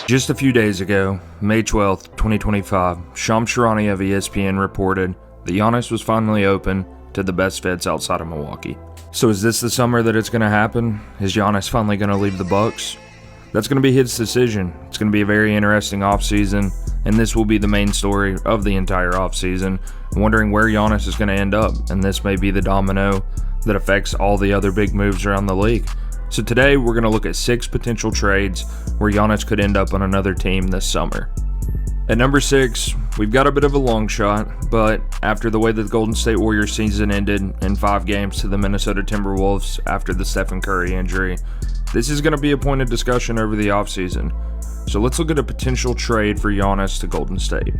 Just a few days ago, May 12th, 2025, Shams Charania of ESPN reported that Giannis was finally open to the best fits outside of Milwaukee. So is this the summer that it's going to happen? Is Giannis finally going to leave the Bucks? That's going to be his decision. It's going to be a very interesting offseason, and this will be the main story of the entire offseason, wondering where Giannis is going to end up, and this may be the domino that affects all the other big moves around the league. So today we're going to look at 6 potential trades where Giannis could end up on another team this summer. At number 6, we've got a bit of a long shot, but after the way that the Golden State Warriors season ended in 5 games to the Minnesota Timberwolves after the Stephen Curry injury, this is going to be a point of discussion over the offseason. So let's look at a potential trade for Giannis to Golden State.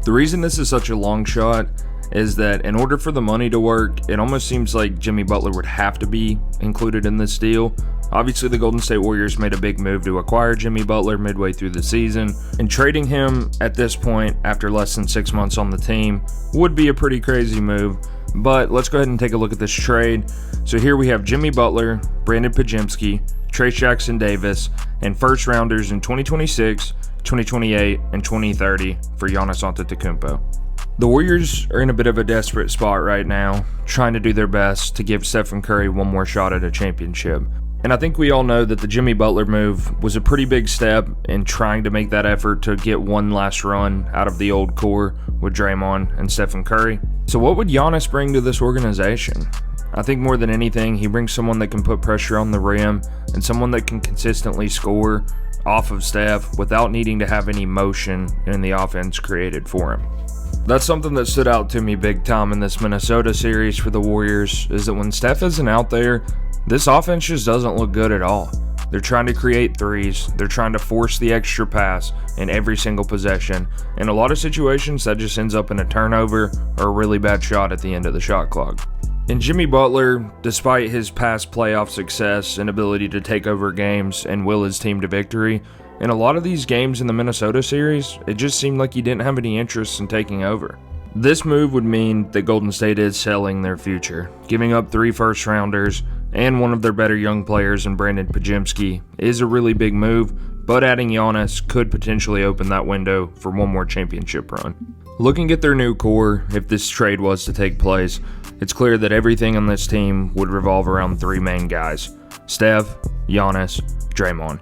The reason this is such a long shot is that in order for the money to work, it almost seems like Jimmy Butler would have to be included in this deal. Obviously, the Golden State Warriors made a big move to acquire Jimmy Butler midway through the season, and trading him at this point after less than 6 months on the team would be a pretty crazy move. But let's go ahead and take a look at this trade. So here we have Jimmy Butler, Brandon Pajemski, Trayce Jackson-Davis, and first rounders in 2026, 2028, and 2030 for Giannis Antetokounmpo. The Warriors are in a bit of a desperate spot right now, trying to do their best to give Stephen Curry one more shot at a championship. And I think we all know that the Jimmy Butler move was a pretty big step in trying to make that effort to get one last run out of the old core with Draymond and Stephen Curry. So what would Giannis bring to this organization? I think more than anything, he brings someone that can put pressure on the rim and someone that can consistently score off of Steph without needing to have any motion in the offense created for him. That's something that stood out to me big time in this Minnesota series for the Warriors, is that when Steph isn't out there, this offense just doesn't look good at all. They're trying to create threes, they're trying to force the extra pass in every single possession. In a lot of situations, that just ends up in a turnover or a really bad shot at the end of the shot clock. And Jimmy Butler, despite his past playoff success and ability to take over games and will his team to victory, in a lot of these games in the Minnesota series, it just seemed like he didn't have any interest in taking over. This move would mean that Golden State is selling their future. Giving up 3 first-rounders and one of their better young players in Brandon Pajemski is a really big move, but adding Giannis could potentially open that window for one more championship run. Looking at their new core, if this trade was to take place, it's clear that everything on this team would revolve around 3 main guys: Steph, Giannis, Draymond.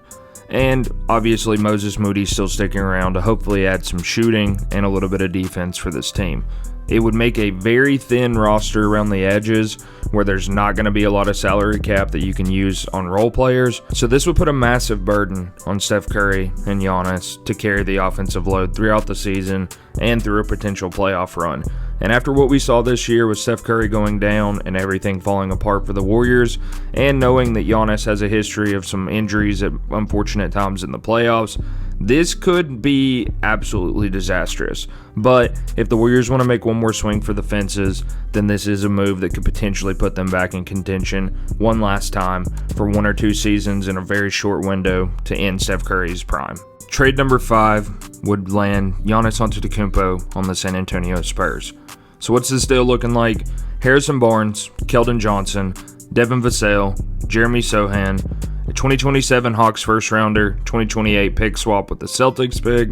And obviously Moses Moody's still sticking around to hopefully add some shooting and a little bit of defense for this team. It would make a very thin roster around the edges where there's not going to be a lot of salary cap that you can use on role players. So this would put a massive burden on Steph Curry and Giannis to carry the offensive load throughout the season and through a potential playoff run. And after what we saw this year with Steph Curry going down and everything falling apart for the Warriors, and knowing that Giannis has a history of some injuries at unfortunate times in the playoffs, this could be absolutely disastrous. But if the Warriors want to make one more swing for the fences, then this is a move that could potentially put them back in contention one last time for 1 or 2 seasons in a very short window to end Steph Curry's prime. Trade number 5 would land Giannis Antetokounmpo on the San Antonio Spurs. So what's this deal looking like? Harrison Barnes, Keldon Johnson, Devin Vassell, Jeremy Sohan, a 2027 Hawks first rounder, 2028 pick swap with the Celtics pick,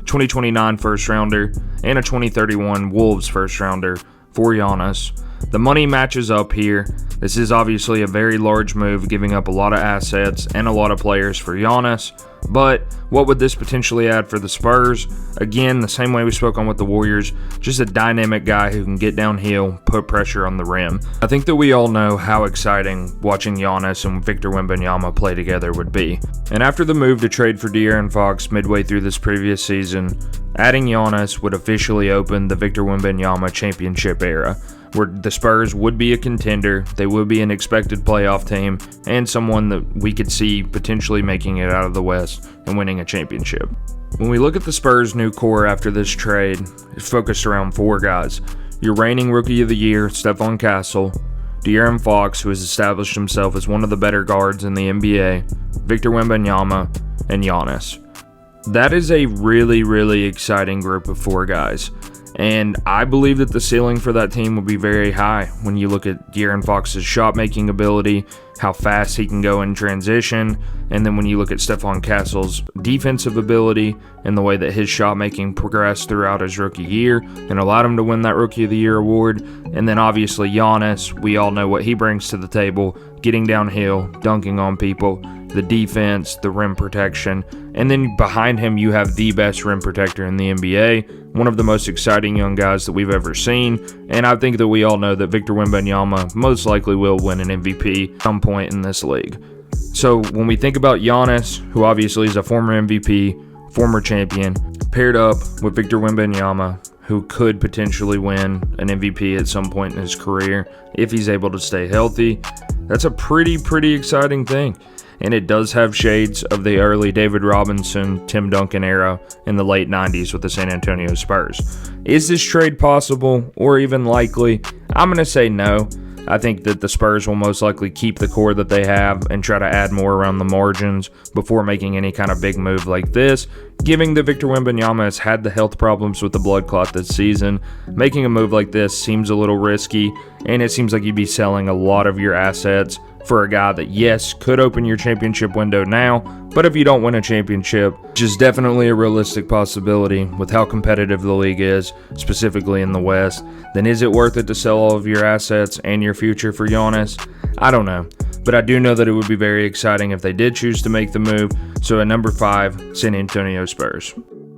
2029 first rounder, and a 2031 Wolves first rounder for Giannis. The money matches up here. This is obviously a very large move, giving up a lot of assets and a lot of players for Giannis. But what would this potentially add for the Spurs? Again, the same way we spoke on with the Warriors, just a dynamic guy who can get downhill, put pressure on the rim. I think that we all know how exciting watching Giannis and Victor Wembanyama play together would be. And after the move to trade for De'Aaron Fox midway through this previous season, adding Giannis would officially open the Victor Wembanyama championship era, where the Spurs would be a contender, they would be an expected playoff team, and someone that we could see potentially making it out of the West and winning a championship. When we look at the Spurs' new core after this trade, it's focused around 4 guys. Your reigning Rookie of the Year, Stephon Castle, De'Aaron Fox, who has established himself as one of the better guards in the NBA, Victor Wembanyama, and Giannis. That is a really, really exciting group of 4 guys. And I believe that the ceiling for that team will be very high when you look at De'Aaron Fox's shot-making ability, how fast he can go in transition, and then when you look at Stephon Castle's defensive ability and the way that his shot-making progressed throughout his rookie year and allowed him to win that Rookie of the Year award. And then obviously Giannis, we all know what he brings to the table, getting downhill, dunking on people, the defense, the rim protection, and then behind him you have the best rim protector in the NBA, one of the most exciting young guys that we've ever seen, and I think that we all know that Victor Wembanyama most likely will win an MVP at some point in this league. So when we think about Giannis, who obviously is a former MVP, former champion, paired up with Victor Wembanyama, who could potentially win an MVP at some point in his career if he's able to stay healthy, that's a pretty exciting thing. And it does have shades of the early David Robinson, Tim Duncan era in the late 90s with the San Antonio Spurs. Is this trade possible or even likely? I'm going to say no. I think that the Spurs will most likely keep the core that they have and try to add more around the margins before making any kind of big move like this. Given that Victor Wembanyama has had the health problems with the blood clot this season, making a move like this seems a little risky, and it seems like you'd be selling a lot of your assets for a guy that, yes, could open your championship window now, but if you don't win a championship, which is definitely a realistic possibility with how competitive the league is, specifically in the West, then is it worth it to sell all of your assets and your future for Giannis? I don't know, but I do know that it would be very exciting if they did choose to make the move. So at number 5, San Antonio Spurs.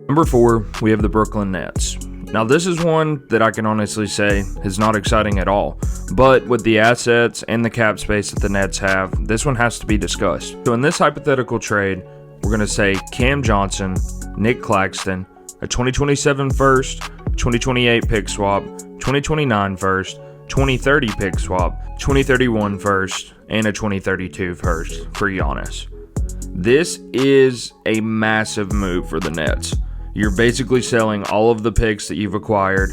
Number 4, we have the Brooklyn Nets. Now this is one that I can honestly say is not exciting at all, but with the assets and the cap space that the Nets have, this one has to be discussed. So in this hypothetical trade, we're going to say Cam Johnson, Nick Claxton, a 2027 first, 2028 pick swap, 2029 first, 2030 pick swap, 2031 first, and a 2032 first for Giannis. This is a massive move for the Nets. You're basically selling all of the picks that you've acquired,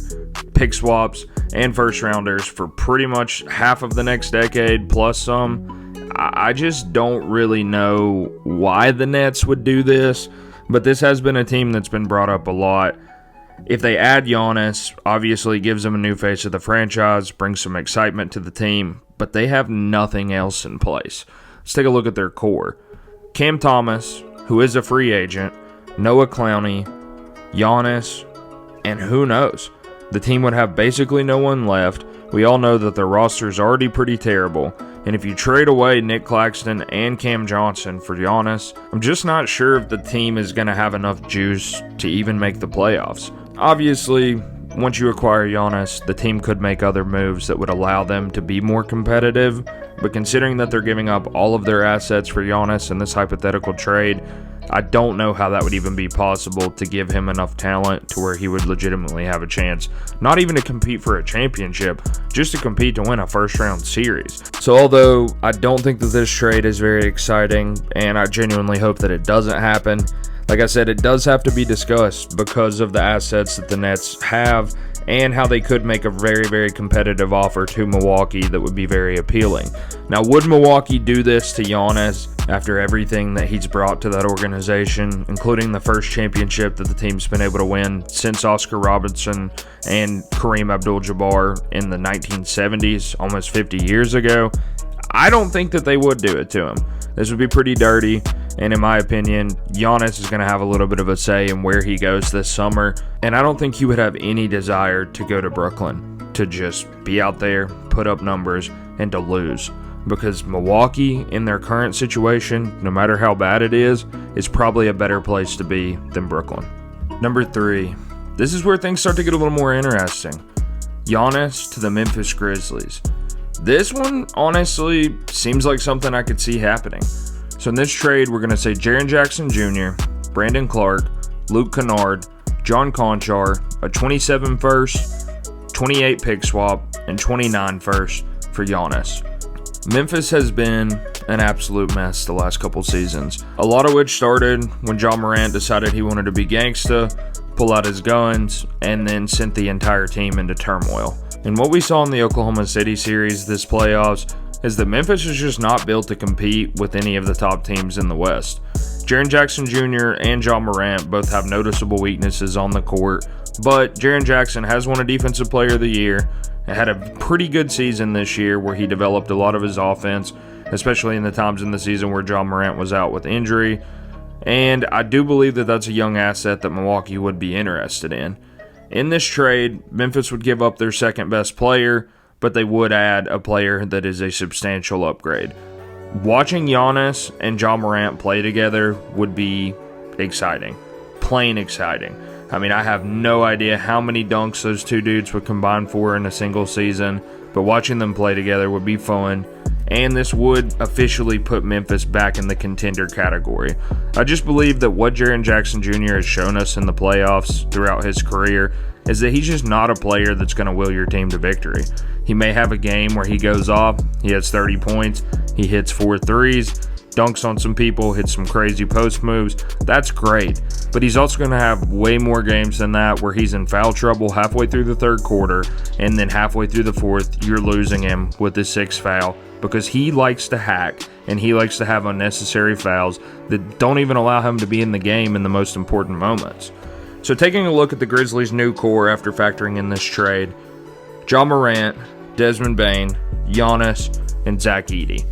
pick swaps, and first rounders for pretty much half of the next decade plus some. I just don't really know why the Nets would do this, but this has been a team that's been brought up a lot. If they add Giannis, obviously it gives them a new face of the franchise, brings some excitement to the team, but they have nothing else in place. Let's take a look at their core. Cam Thomas, who is a free agent, Noah Clowney, Giannis, and who knows? The team would have basically no one left. We all know that their roster is already pretty terrible, and if you trade away Nick Claxton and Cam Johnson for Giannis, I'm just not sure if the team is going to have enough juice to even make the playoffs. Obviously, once you acquire Giannis, the team could make other moves that would allow them to be more competitive, but considering that they're giving up all of their assets for Giannis in this hypothetical trade, I don't know how that would even be possible to give him enough talent to where he would legitimately have a chance, not even to compete for a championship, just to compete to win a first-round series. So although I don't think that this trade is very exciting, and I genuinely hope that it doesn't happen, like I said, it does have to be discussed because of the assets that the Nets have and how they could make a very competitive offer to Milwaukee that would be very appealing. Now, would Milwaukee do this to Giannis after everything that he's brought to that organization, including the first championship that the team's been able to win since Oscar Robertson and Kareem Abdul-Jabbar in the 1970s, almost 50 years ago? I don't think that they would do it to him. This would be pretty dirty, and in my opinion, Giannis is going to have a little bit of a say in where he goes this summer, and I don't think he would have any desire to go to Brooklyn, to just be out there, put up numbers, and to lose. Because Milwaukee, in their current situation, no matter how bad it is probably a better place to be than Brooklyn. Number 3. This is where things start to get a little more interesting. Giannis to the Memphis Grizzlies. This one, honestly, seems like something I could see happening. So in this trade, we're going to say Jaren Jackson Jr., Brandon Clark, Luke Kennard, John Conchar, a 27 first, 28 pick swap, and 29 first for Giannis. Memphis has been an absolute mess the last couple seasons, a lot of which started when John Morant decided he wanted to be gangsta, pull out his guns, and then sent the entire team into turmoil. And what we saw in the Oklahoma City series this playoffs is that Memphis is just not built to compete with any of the top teams in the West. Jaren Jackson Jr. and John Morant both have noticeable weaknesses on the court, But Jaren Jackson has won a Defensive Player of the Year and had a pretty good season this year where he developed a lot of his offense, especially in the times in the season where John Morant was out with injury. And I do believe that that's a young asset that Milwaukee would be interested in. In this trade, Memphis would give up their second best player, but they would add a player that is a substantial upgrade. Watching Giannis and John Morant play together would be exciting. Plain exciting. I mean, I have no idea how many dunks those two dudes would combine for in a single season, but watching them play together would be fun. And this would officially put Memphis back in the contender category. I just believe that what Jaren Jackson Jr. has shown us in the playoffs throughout his career is that he's just not a player that's going to will your team to victory. He may have a game where he goes off, he has 30 points, he hits 4 threes, dunks on some people, hits some crazy post moves. That's great. But he's also going to have way more games than that where he's in foul trouble halfway through the third quarter, and then halfway through the fourth, you're losing him with his 6th foul because he likes to hack and he likes to have unnecessary fouls that don't even allow him to be in the game in the most important moments. So taking a look at the Grizzlies' new core after factoring in this trade, John Morant, Desmond Bane, Giannis, and Zach Edey.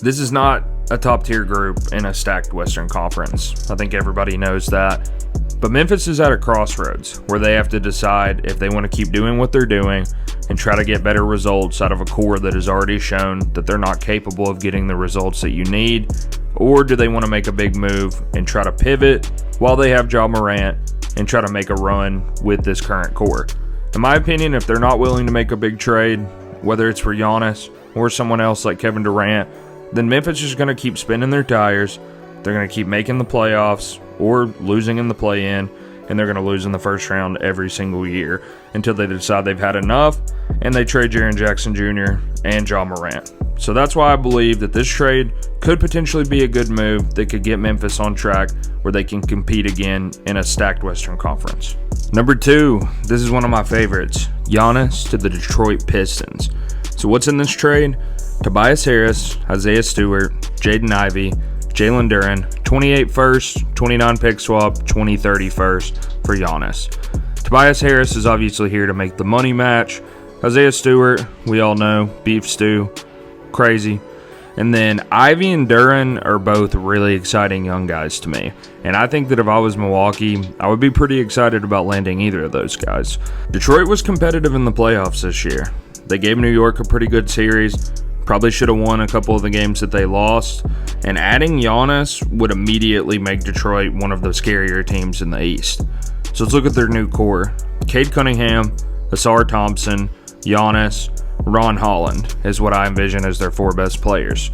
This is not a top-tier group in a stacked Western Conference. I think everybody knows that. But Memphis is at a crossroads where they have to decide if they want to keep doing what they're doing and try to get better results out of a core that has already shown that they're not capable of getting the results that you need, or do they want to make a big move and try to pivot while they have John Morant and try to make a run with this current core. In my opinion, if they're not willing to make a big trade, whether it's for Giannis or someone else like Kevin Durant, then Memphis is going to keep spinning their tires. They're going to keep making the playoffs or losing in the play-in, and they're going to lose in the first round every single year until they decide they've had enough and they trade Jaren Jackson Jr. and John Morant. So that's why I believe that this trade could potentially be a good move that could get Memphis on track where they can compete again in a stacked Western Conference. Number 2, this is one of my favorites, Giannis to the Detroit Pistons. So what's in this trade? Tobias Harris, Isaiah Stewart, Jaden Ivey, Jalen Duren, 28 first, 29 pick swap, 30 first for Giannis. Tobias Harris is obviously here to make the money match. Isaiah Stewart, we all know, beef stew, crazy. And then Ivy and Duren are both really exciting young guys to me. And I think that if I was Milwaukee, I would be pretty excited about landing either of those guys. Detroit was competitive in the playoffs this year. They gave New York a pretty good series. Probably should have won a couple of the games that they lost. And adding Giannis would immediately make Detroit one of the scarier teams in the East. So let's look at their new core. Cade Cunningham, Asar Thompson, Giannis, Ron Holland is what I envision as their 4 best players.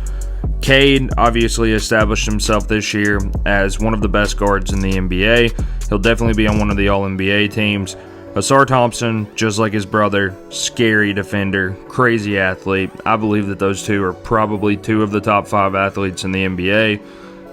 Cade obviously established himself this year as one of the best guards in the NBA. He'll definitely be on one of the All-NBA teams. Asar Thompson, just like his brother, scary defender, crazy athlete. I believe that those two are probably 2 of the top 5 athletes in the NBA.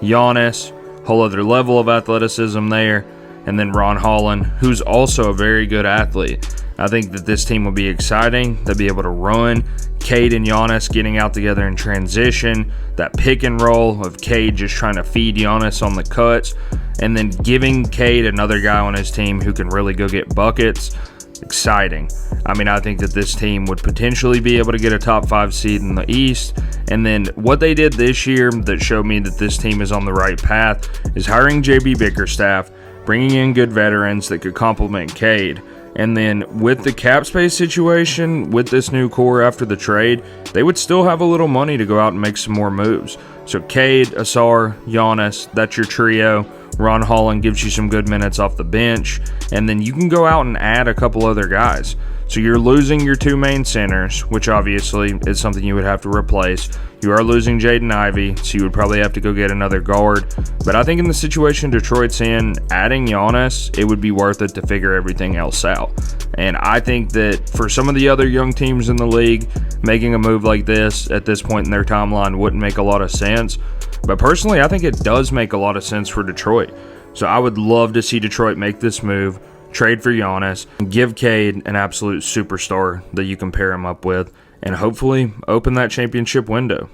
Giannis, whole other level of athleticism there. And then Ron Holland, who's also a very good athlete. I think that this team will be exciting. They'll be able to run. Cade and Giannis getting out together in transition. That pick and roll of Cade just trying to feed Giannis on the cuts. And then giving Cade another guy on his team who can really go get buckets. Exciting. I mean, I think that this team would potentially be able to get a top 5 seed in the East. And then what they did this year that showed me that this team is on the right path is hiring JB Bickerstaff, bringing in good veterans that could complement Cade. And then with the cap space situation, with this new core after the trade, they would still have a little money to go out and make some more moves. So Cade, Asar, Giannis, that's your trio. Ron Holland gives you some good minutes off the bench. And then you can go out and add a couple other guys. So you're losing your 2 main centers, which obviously is something you would have to replace. You are losing Jaden Ivey, so you would probably have to go get another guard. But I think in the situation Detroit's in, adding Giannis, it would be worth it to figure everything else out. And I think that for some of the other young teams in the league, making a move like this at this point in their timeline wouldn't make a lot of sense. But personally, I think it does make a lot of sense for Detroit. So I would love to see Detroit make this move, trade for Giannis, and give Cade an absolute superstar that you can pair him up with, and hopefully open that championship window.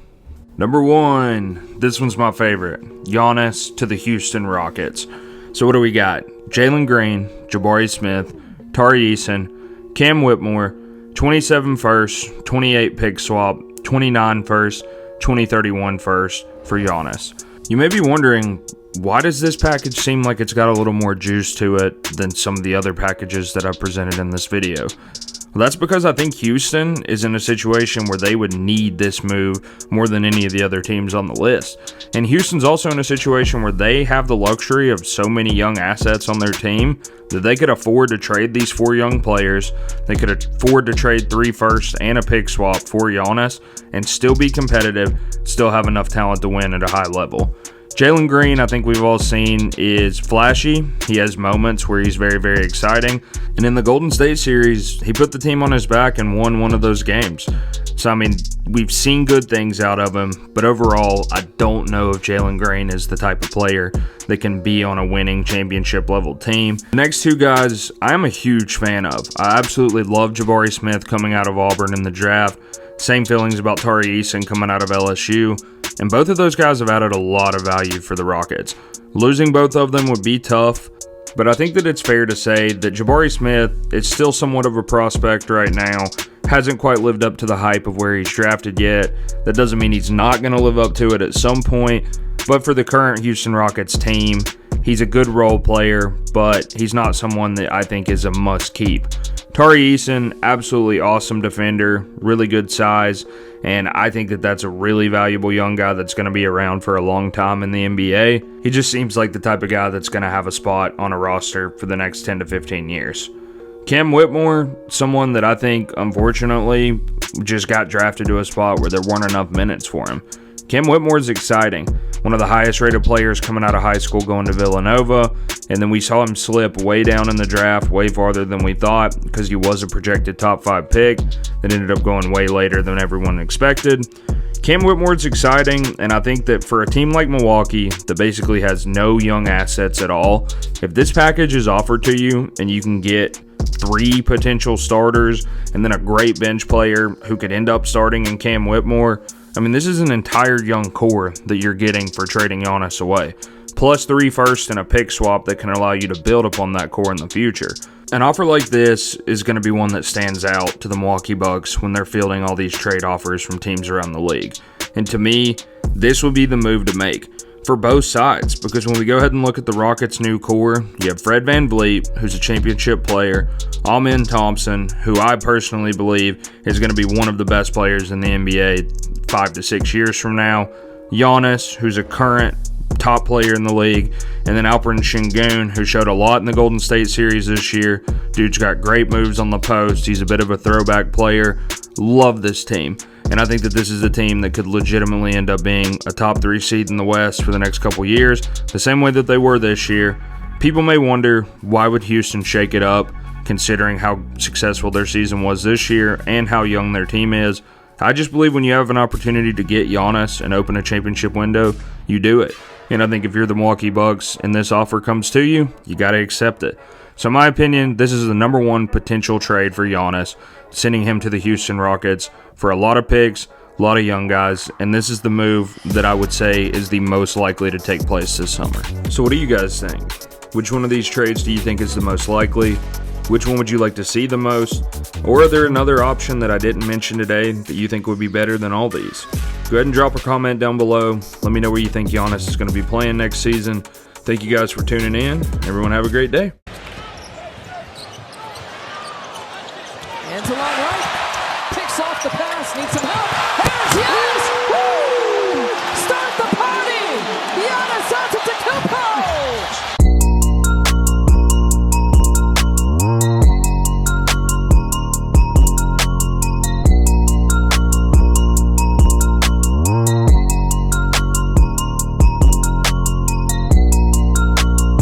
Number 1, this one's my favorite, Giannis to the Houston Rockets. So what do we got? Jalen Green, Jabari Smith, Tari Eason, Cam Whitmore, 27 first, 28 pick swap, 29 first, 2031 first for Giannis. You may be wondering, why does this package seem like it's got a little more juice to it than some of the other packages that I've presented in this video? Well, that's because I think Houston is in a situation where they would need this move more than any of the other teams on the list. And Houston's also in a situation where they have the luxury of so many young assets on their team that they could afford to trade these 4 young players. They could afford to trade 3 firsts and a pick swap for Giannis and still be competitive, still have enough talent to win at a high level. Jalen Green, I think we've all seen, is flashy. He has moments where he's very, very exciting. And in the Golden State series, he put the team on his back and won one of those games. So, I mean, we've seen good things out of him. But overall, I don't know if Jalen Green is the type of player that can be on a winning championship-level team. The next 2 guys, I am a huge fan of. I absolutely love Jabari Smith coming out of Auburn in the draft. Same feelings about Tari Eason coming out of LSU. And both of those guys have added a lot of value for the Rockets. Losing both of them would be tough, but I think that it's fair to say that Jabari Smith is still somewhat of a prospect right now. Hasn't quite lived up to the hype of where he's drafted yet. That doesn't mean he's not going to live up to it at some point, but for the current Houston Rockets team, he's a good role player, but he's not someone that I think is a must-keep. Tari Eason, absolutely awesome defender, really good size, and I think that that's a really valuable young guy that's going to be around for a long time in the NBA. He just seems like the type of guy that's going to have a spot on a roster for the next 10 to 15 years. Cam Whitmore, someone that I think, unfortunately, just got drafted to a spot where there weren't enough minutes for him. Cam Whitmore is exciting. One of the highest rated players coming out of high school going to Villanova. And then we saw him slip way down in the draft, way farther than we thought, because he was a projected top 5 pick that ended up going way later than everyone expected. Cam Whitmore's exciting, and I think that for a team like Milwaukee that basically has no young assets at all, if this package is offered to you and you can get 3 potential starters and then a great bench player who could end up starting in Cam Whitmore, I mean, this is an entire young core that you're getting for trading Giannis away, plus 3 firsts and a pick swap that can allow you to build upon that core in the future. An offer like this is going to be one that stands out to the Milwaukee Bucks when they're fielding all these trade offers from teams around the league. And to me, this would be the move to make for both sides, because when we go ahead and look at the Rockets' new core, you have Fred VanVleet, who's a championship player, Amen Thompson, who I personally believe is going to be one of the best players in the NBA 5 to 6 years from now, Giannis, who's a current top player in the league, and then Alperen Şengün, who showed a lot in the Golden State series this year. Dude's got great moves on the post. He's a bit of a throwback player. Love this team. And I think that this is a team that could legitimately end up being a top 3 seed in the West for the next couple years, the same way that they were this year. People may wonder, why would Houston shake it up, considering how successful their season was this year and how young their team is. I just believe when you have an opportunity to get Giannis and open a championship window, you do it. And I think if you're the Milwaukee Bucks and this offer comes to you, you got to accept it. So in my opinion, this is the number 1 potential trade for Giannis, sending him to the Houston Rockets for a lot of picks, a lot of young guys, and this is the move that I would say is the most likely to take place this summer. So what do you guys think? Which one of these trades do you think is the most likely? Which one would you like to see the most? Or are there another option that I didn't mention today that you think would be better than all these? Go ahead and drop a comment down below. Let me know where you think Giannis is going to be playing next season. Thank you guys for tuning in. Everyone have a great day. Hands along right. Picks off the pass. Needs some